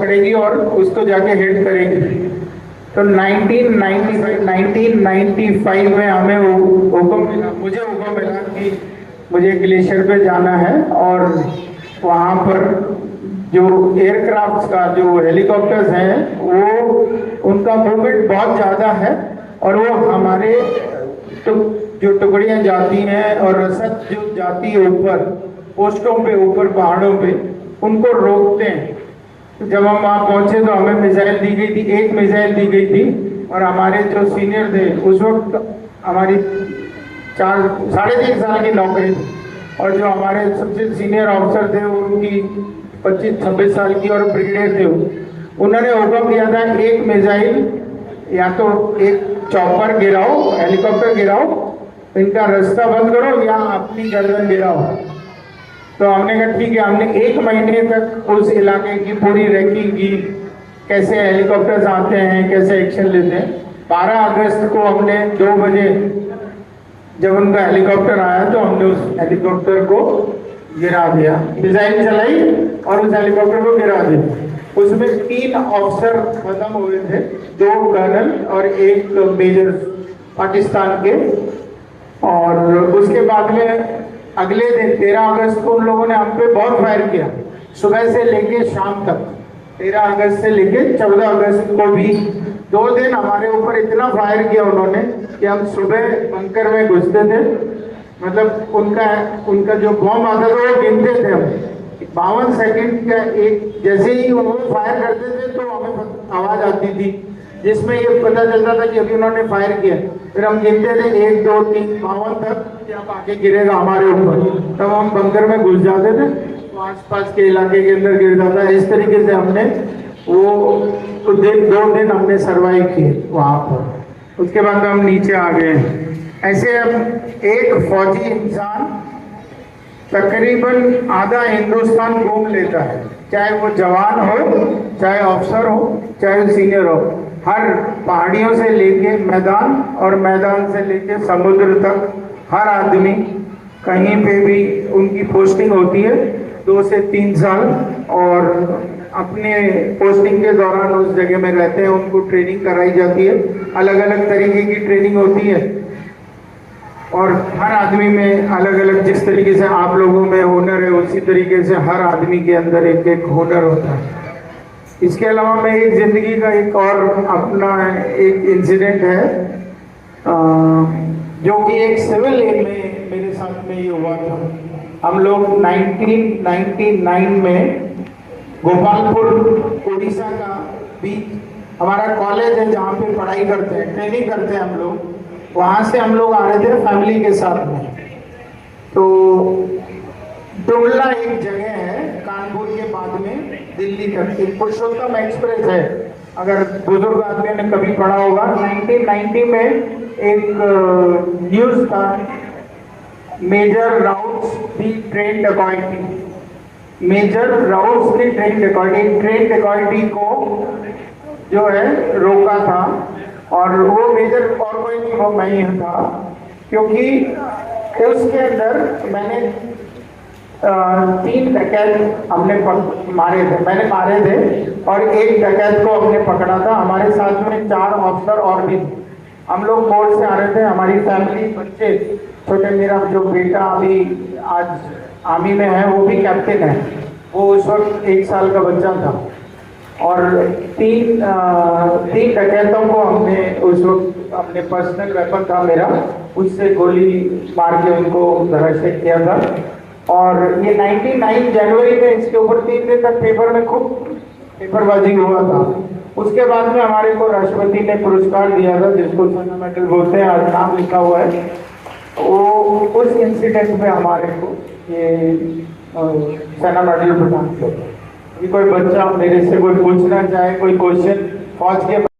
पकड़ेगी और उसको जाके हिट करेगी। तो 1995 में हमें मुझे हुक्म मिला कि मुझे ग्लेशियर पे जाना है और वहाँ पर जो एयरक्राफ्ट का जो हेलीकॉप्टर्स हैं वो उनका मूवमेंट बहुत ज़्यादा है और वो हमारे जो टुकड़ियाँ जाती हैं और रसद जो जाती है ऊपर पोस्टों पे, ऊपर पहाड़ों पे, उनको रोकते हैं। तो जब हम वहाँ पहुँचे तो हमें मिसाइल दी गई थी, एक मिसाइल दी गई थी और हमारे जो सीनियर थे उस वक्त हमारी 3.5 साल की नौकरी थी और जो हमारे सबसे सीनियर ऑफिसर थे उनकी 25-26 साल की और ब्रिगेडियर थे, उन्होंने हुक्म दिया था एक मिसाइल या तो एक चॉपर गिराओ, हेलीकॉप्टर गिराओ, इनका रास्ता बंद करो या अपनी गर्दन गिराओ। तो हमने कहा ठीक है। हमने 1 महीने तक उस इलाके की पूरी रैंकिंग की, कैसे हेलीकॉप्टर्स आते हैं, कैसे एक्शन लेते हैं। 12 अगस्त को हमने 2 बजे जब उनका हेलीकॉप्टर आया तो हमने उस हेलीकॉप्टर को गिरा दिया, मिसाइल चलाई और उस हेलीकॉप्टर को गिरा दिया। उसमें 3 ऑफिसर खत्म हुए थे, 2 कर्नल और 1 मेजर पाकिस्तान के। और उसके बाद में अगले दिन 13 अगस्त को उन लोगों ने हम पे बहुत फायर किया, सुबह से लेके शाम तक। 13 अगस्त से लेके 14 अगस्त को भी 2 दिन हमारे ऊपर इतना फायर किया उन्होंने कि हम सुबह बंकर में घुसते थे। मतलब उनका जो बॉम्ब आता था वो गिनते थे हम, 52 सेकंड का एक, जैसे ही वो फायर करते थे तो हमें आवाज आती थी जिसमें ये पता चलता था कि अभी उन्होंने फायर किया। फिर हम गिनते थे 1 2 3 52 तक कि अब आके गिरेगा हमारे ऊपर, तब हम बंकर में घुस जाते थे, तो आसपास के इलाके के अंदर गिर जाता। इस तरीके से हमने वो 2 दिन हमने सर्वाइव किए वहाँ पर। उसके बाद हम नीचे आ गए। ऐसे हम एक फौजी इंसान तकरीबन आधा हिंदुस्तान घूम लेता है, चाहे वो जवान हो, चाहे अफसर हो, चाहे सीनियर हो। हर पहाड़ियों से लेके मैदान और मैदान से लेके समुद्र तक हर आदमी कहीं पे भी उनकी पोस्टिंग होती है 2 से 3 साल, और अपने पोस्टिंग के दौरान उस जगह में रहते हैं। उनको ट्रेनिंग कराई जाती है, अलग अलग तरीके की ट्रेनिंग होती है और हर आदमी में अलग अलग, जिस तरीके से आप लोगों में हुनर है उसी तरीके से हर आदमी के अंदर एक एक हुनर होता है। इसके अलावा मैं एक ज़िंदगी का एक और अपना एक इंसिडेंट है जो कि एक सिविल में मेरे साथ में ये हुआ था। हम लोग 1999 में गोपालपुर उड़ीसा का बीच हमारा कॉलेज है जहाँ पे पढ़ाई करते हैं, ट्रेनिंग करते हैं हम लोग। वहाँ से हम लोग आ रहे थे फैमिली के साथ में। तो डुमला एक जगह है कानपुर के बाद में दिल्ली तक, एक पुरुषोत्तम एक्सप्रेस है, अगर बुजुर्ग आदमियों ने कभी पढ़ा होगा। 1990 में एक न्यूज था, मेजर राउट्स दी ट्रेन डकैती, मेजर राउट्स दी ट्रेन डकैती, ट्रेन डकैती को जो है रोका था। और वो मेजर और कोई नहीं, वो मैं ही था, क्योंकि उसके अंदर मैंने 3 डकैत हमने मैंने मारे थे और 1 डकैत को हमने पकड़ा था। हमारे साथ में 4 ऑफिसर और भी थे। हम लोग कोर्ट से आ रहे थे, हमारी फैमिली, बच्चे छोटे, मेरा जो बेटा अभी आज आर्मी में है वो भी कैप्टन है, वो उस वक्त 1 साल का बच्चा था। और 3 डकैतों को हमने उस वक्त, अपने पर्सनल वेपन था मेरा, उससे गोली मार के उनको धराशायी किया था। और ये 99 जनवरी में इसके ऊपर 3 दिन तक पेपर में खूब पेपरबाजी हुआ था। उसके बाद में हमारे को राष्ट्रपति ने पुरस्कार दिया था जिसको सेना मेडल बोलते हैं, आज नाम लिखा हुआ है। वो उस इंसिडेंट में हमारे को ये सेना मेडल प्रदान किया। कोई बच्चा मेरे से कोई पूछना चाहे, कोई क्वेश्चन फौज के